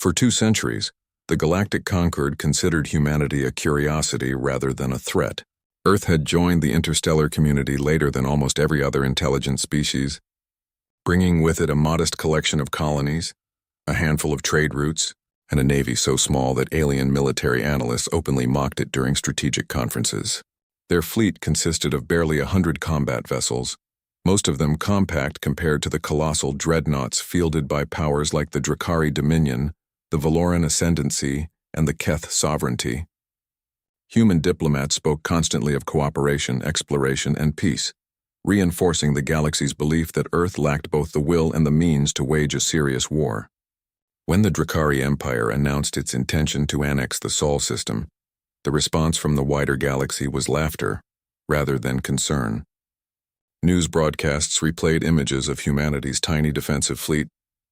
For 2 centuries, the Galactic Concord considered humanity a curiosity rather than a threat. Earth had joined the interstellar community later than almost every other intelligent species, bringing with it a modest collection of colonies, a handful of trade routes, and a navy so small that alien military analysts openly mocked it during strategic conferences. Their fleet consisted of barely 100 combat vessels, most of them compact compared to the colossal dreadnoughts fielded by powers like the Drakari Dominion, the Valoran Ascendancy, and the Keth Sovereignty. Human diplomats spoke constantly of cooperation, exploration, and peace, reinforcing the galaxy's belief that Earth lacked both the will and the means to wage a serious war. When the Drakari Empire announced its intention to annex the Sol system, the response from the wider galaxy was laughter, rather than concern. News broadcasts replayed images of humanity's tiny defensive fleet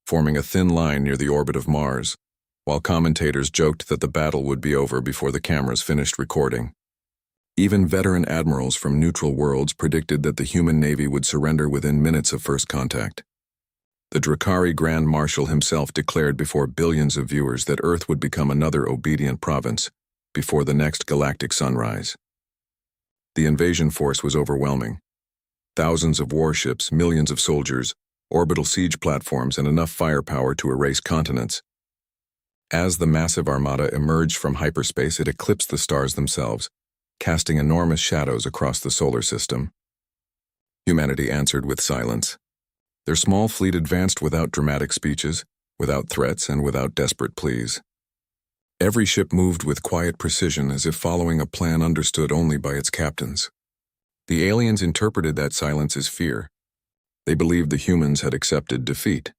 forming a thin line near the orbit of Mars, while commentators joked that the battle would be over before the cameras finished recording. Even veteran admirals from neutral worlds predicted that the human navy would surrender within minutes of first contact. The Drakari Grand Marshal himself declared before billions of viewers that Earth would become another obedient province before the next galactic sunrise. The invasion force was overwhelming. Thousands of warships, millions of soldiers, orbital siege platforms, and enough firepower to erase continents. As the massive armada emerged from hyperspace, it eclipsed the stars themselves, casting enormous shadows across the solar system. Humanity answered with silence. Their small fleet advanced without dramatic speeches, without threats, and without desperate pleas. Every ship moved with quiet precision, as if following a plan understood only by its captains. The aliens interpreted that silence as fear. They believed the humans had accepted defeat.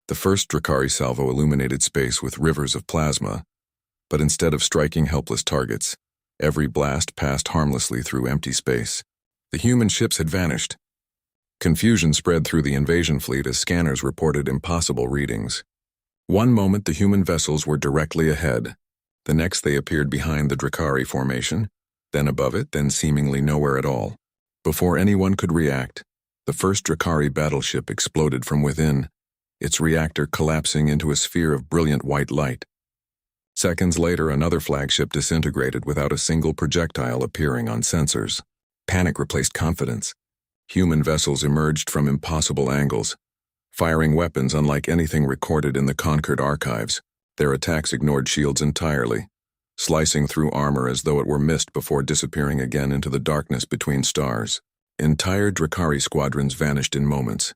The first Drakari salvo illuminated space with rivers of plasma, but instead of striking helpless targets, every blast passed harmlessly through empty space. The human ships had vanished. Confusion spread through the invasion fleet as scanners reported impossible readings. One moment the human vessels were directly ahead. The next they appeared behind the Drakari formation, then above it, then seemingly nowhere at all. Before anyone could react, the first Drakari battleship exploded from within, its reactor collapsing into a sphere of brilliant white light. Seconds later, another flagship disintegrated without a single projectile appearing on sensors. Panic replaced confidence. Human vessels emerged from impossible angles, firing weapons unlike anything recorded in the Concord archives. Their attacks ignored shields entirely, slicing through armor as though it were mist before disappearing again into the darkness between stars. Entire Drakari squadrons vanished in moments,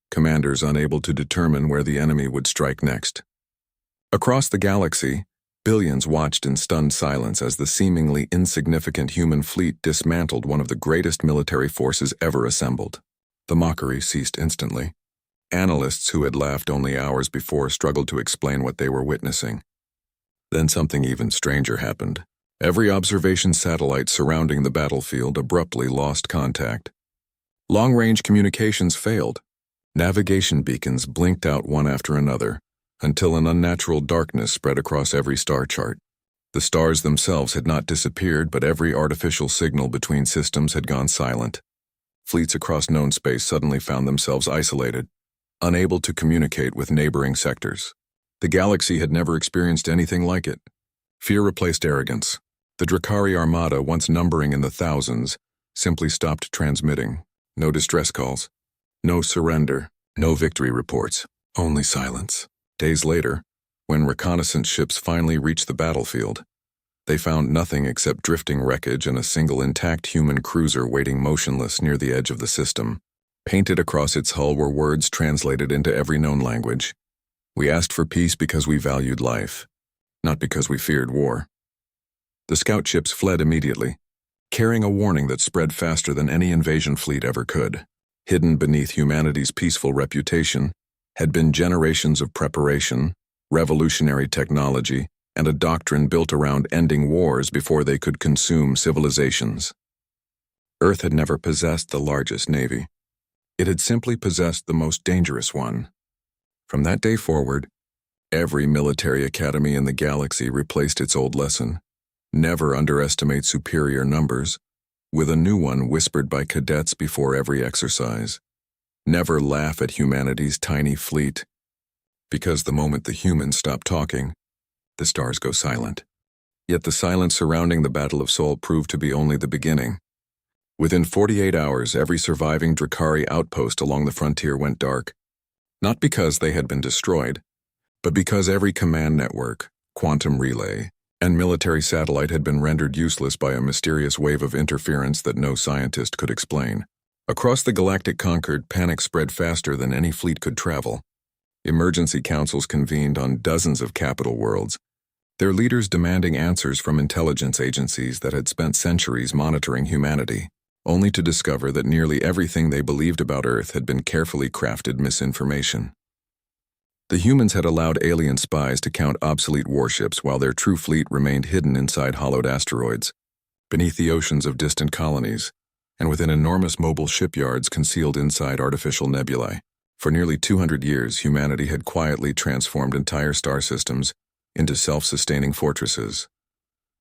commanders unable to determine where the enemy would strike next. Across the galaxy, billions watched in stunned silence as the seemingly insignificant human fleet dismantled one of the greatest military forces ever assembled. The mockery ceased instantly. Analysts who had laughed only hours before struggled to explain what they were witnessing. Then something even stranger happened. Every observation satellite surrounding the battlefield abruptly lost contact. Long-range communications failed. Navigation beacons blinked out one after another, until an unnatural darkness spread across every star chart. The stars themselves had not disappeared, but every artificial signal between systems had gone silent. Fleets across known space suddenly found themselves isolated, unable to communicate with neighboring sectors. The galaxy had never experienced anything like it. Fear replaced arrogance. The Drakari armada, once numbering in the thousands, simply stopped transmitting. No distress calls, no surrender, no victory reports, only silence. Days later, when reconnaissance ships finally reached the battlefield, they found nothing except drifting wreckage and a single intact human cruiser waiting motionless near the edge of the system. Painted across its hull were words translated into every known language. We asked for peace because we valued life, not because we feared war. The scout ships fled immediately, carrying a warning that spread faster than any invasion fleet ever could. Hidden beneath humanity's peaceful reputation had been generations of preparation, revolutionary technology, and a doctrine built around ending wars before they could consume civilizations. Earth had never possessed the largest navy. It had simply possessed the most dangerous one. From that day forward, every military academy in the galaxy replaced its old lesson: never underestimate superior numbers, with a new one whispered by cadets before every exercise. Never laugh at humanity's tiny fleet. Because the moment the humans stop talking, the stars go silent. Yet the silence surrounding the Battle of Sol proved to be only the beginning. Within 48 hours, every surviving Drakari outpost along the frontier went dark. Not because they had been destroyed, but because every command network, quantum relay, and military satellite had been rendered useless by a mysterious wave of interference that no scientist could explain. Across the Galactic Concord, panic spread faster than any fleet could travel. Emergency councils convened on dozens of capital worlds, their leaders demanding answers from intelligence agencies that had spent centuries monitoring humanity, only to discover that nearly everything they believed about Earth had been carefully crafted misinformation. The humans had allowed alien spies to count obsolete warships while their true fleet remained hidden inside hollowed asteroids, beneath the oceans of distant colonies, and within enormous mobile shipyards concealed inside artificial nebulae. For nearly 200 years, humanity had quietly transformed entire star systems into self-sustaining fortresses,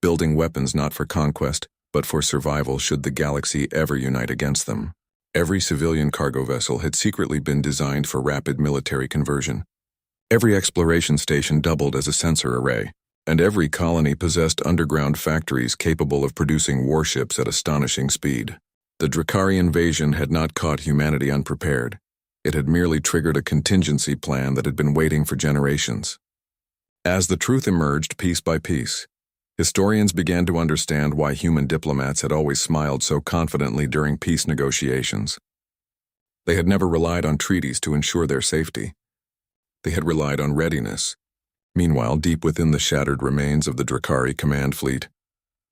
building weapons not for conquest, but for survival should the galaxy ever unite against them. Every civilian cargo vessel had secretly been designed for rapid military conversion. Every exploration station doubled as a sensor array, and every colony possessed underground factories capable of producing warships at astonishing speed. The Drakari invasion had not caught humanity unprepared. It had merely triggered a contingency plan that had been waiting for generations. As the truth emerged piece by piece, historians began to understand why human diplomats had always smiled so confidently during peace negotiations. They had never relied on treaties to ensure their safety. They had relied on readiness. Meanwhile, deep within the shattered remains of the Drakari command fleet,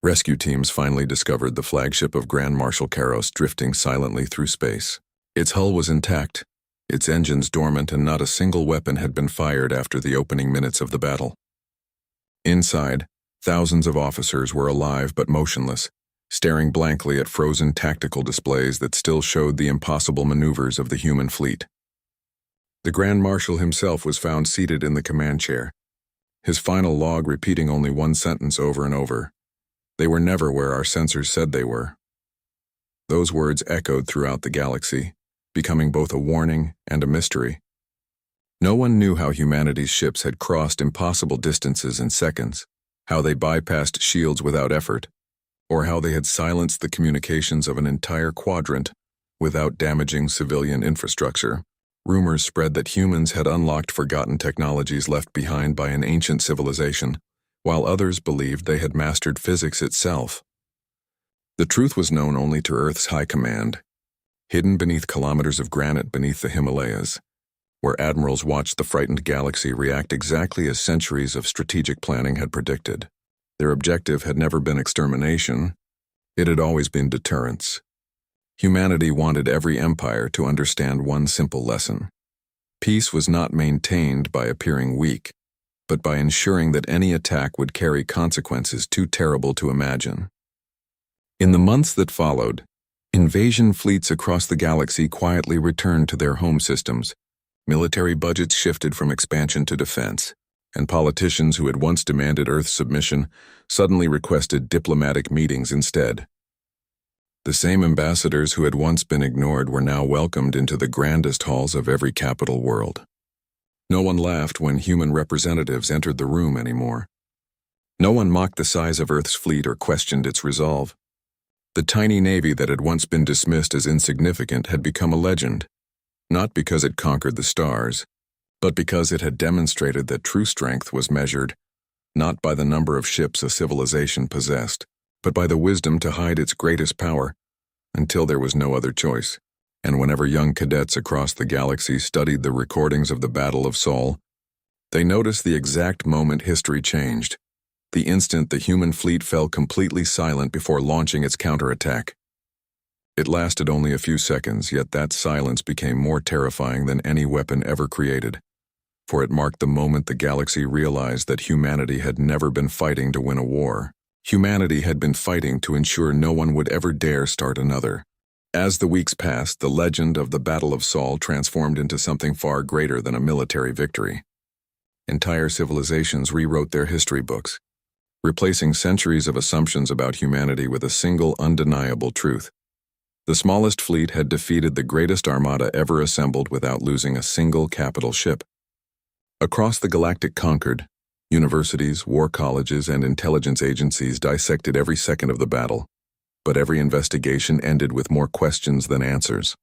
rescue teams finally discovered the flagship of Grand Marshal Karos drifting silently through space. Its hull was intact, its engines dormant, and not a single weapon had been fired after the opening minutes of the battle. Inside, thousands of officers were alive but motionless, staring blankly at frozen tactical displays that still showed the impossible maneuvers of the human fleet. The Grand Marshal himself was found seated in the command chair, his final log repeating only one sentence over and over. "They were never where our sensors said they were." Those words echoed throughout the galaxy, becoming both a warning and a mystery. No one knew how humanity's ships had crossed impossible distances in seconds, how they bypassed shields without effort, or how they had silenced the communications of an entire quadrant without damaging civilian infrastructure. Rumors spread that humans had unlocked forgotten technologies left behind by an ancient civilization, while others believed they had mastered physics itself. The truth was known only to Earth's high command, hidden beneath kilometers of granite beneath the Himalayas, where admirals watched the frightened galaxy react exactly as centuries of strategic planning had predicted. Their objective had never been extermination, it had always been deterrence. Humanity wanted every empire to understand one simple lesson. Peace was not maintained by appearing weak, but by ensuring that any attack would carry consequences too terrible to imagine. In the months that followed, invasion fleets across the galaxy quietly returned to their home systems. Military budgets shifted from expansion to defense, and politicians who had once demanded Earth's submission suddenly requested diplomatic meetings instead. The same ambassadors who had once been ignored were now welcomed into the grandest halls of every capital world. No one laughed when human representatives entered the room anymore. No one mocked the size of Earth's fleet or questioned its resolve. The tiny navy that had once been dismissed as insignificant had become a legend, not because it conquered the stars, but because it had demonstrated that true strength was measured not by the number of ships a civilization possessed, but by the wisdom to hide its greatest power until there was no other choice. And whenever young cadets across the galaxy studied the recordings of the Battle of Sol, they noticed the exact moment history changed, the instant the human fleet fell completely silent before launching its counterattack. It lasted only a few seconds, yet that silence became more terrifying than any weapon ever created, for it marked the moment the galaxy realized that humanity had never been fighting to win a war. Humanity had been fighting to ensure no one would ever dare start another. As the weeks passed, the legend of the Battle of Sol transformed into something far greater than a military victory. Entire civilizations rewrote their history books, replacing centuries of assumptions about humanity with a single undeniable truth. The smallest fleet had defeated the greatest armada ever assembled without losing a single capital ship. Across the Galactic conquered, universities, war colleges, and intelligence agencies dissected every second of the battle, but every investigation ended with more questions than answers.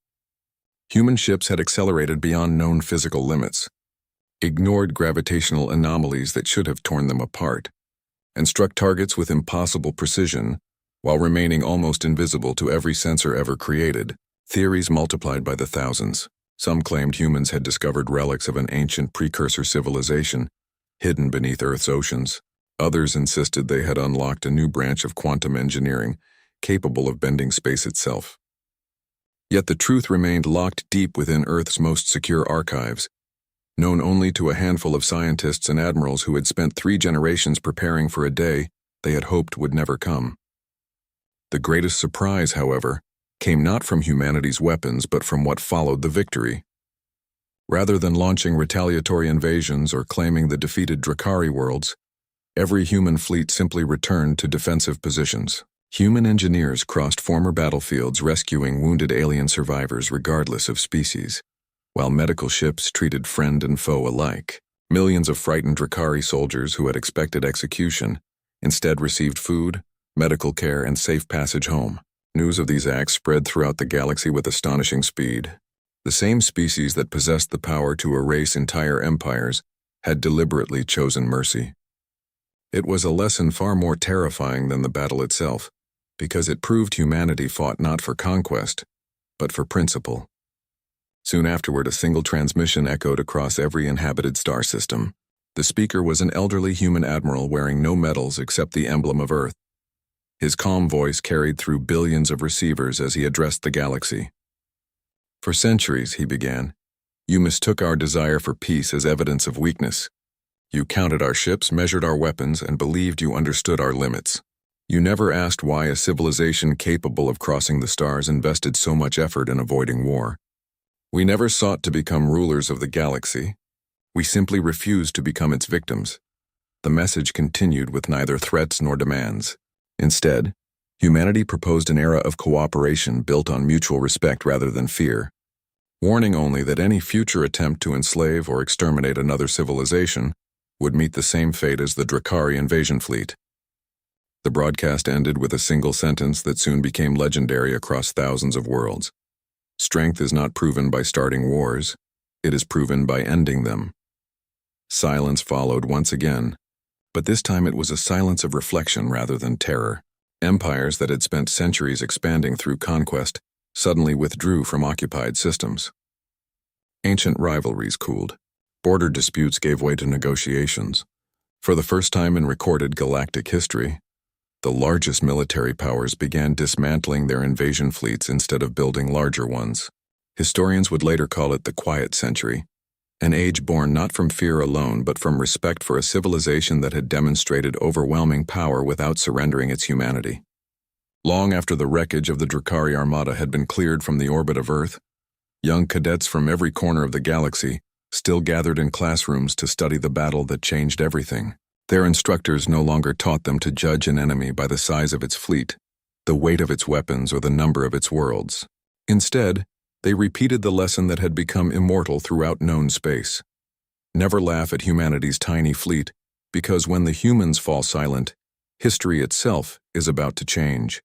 Human ships had accelerated beyond known physical limits, ignored gravitational anomalies that should have torn them apart, and struck targets with impossible precision while remaining almost invisible to every sensor ever created. Theories multiplied by the thousands. Some claimed humans had discovered relics of an ancient precursor civilization, hidden beneath Earth's oceans. Others insisted they had unlocked a new branch of quantum engineering, capable of bending space itself. Yet the truth remained locked deep within Earth's most secure archives, known only to a handful of scientists and admirals who had spent 3 generations preparing for a day they had hoped would never come. The greatest surprise, however, came not from humanity's weapons but from what followed the victory. Rather than launching retaliatory invasions or claiming the defeated Drakari worlds, every human fleet simply returned to defensive positions. Human engineers crossed former battlefields rescuing wounded alien survivors regardless of species, while medical ships treated friend and foe alike. Millions of frightened Drakari soldiers who had expected execution instead received food, medical care, and safe passage home. News of these acts spread throughout the galaxy with astonishing speed. The same species that possessed the power to erase entire empires had deliberately chosen mercy. It was a lesson far more terrifying than the battle itself, because it proved humanity fought not for conquest, but for principle. Soon afterward, a single transmission echoed across every inhabited star system. The speaker was an elderly human admiral wearing no medals except the emblem of Earth. His calm voice carried through billions of receivers as he addressed the galaxy. "For centuries," he began, "you mistook our desire for peace as evidence of weakness. You counted our ships, measured our weapons, and believed you understood our limits. You never asked why a civilization capable of crossing the stars invested so much effort in avoiding war. We never sought to become rulers of the galaxy. We simply refused to become its victims." The message continued with neither threats nor demands. Instead, humanity proposed an era of cooperation built on mutual respect rather than fear, warning only that any future attempt to enslave or exterminate another civilization would meet the same fate as the Drakari invasion fleet. The broadcast ended with a single sentence that soon became legendary across thousands of worlds. "Strength is not proven by starting wars, it is proven by ending them." Silence followed once again, but this time it was a silence of reflection rather than terror. Empires that had spent centuries expanding through conquest suddenly withdrew from occupied systems. Ancient rivalries cooled. Border disputes gave way to negotiations. For the first time in recorded galactic history, the largest military powers began dismantling their invasion fleets instead of building larger ones. Historians would later call it the Quiet Century, an age born not from fear alone but from respect for a civilization that had demonstrated overwhelming power without surrendering its humanity. Long after the wreckage of the Drakari armada had been cleared from the orbit of Earth, young cadets from every corner of the galaxy still gathered in classrooms to study the battle that changed everything. Their instructors no longer taught them to judge an enemy by the size of its fleet, the weight of its weapons, or the number of its worlds. Instead, they repeated the lesson that had become immortal throughout known space. Never laugh at humanity's tiny fleet, because when the humans fall silent, history itself is about to change.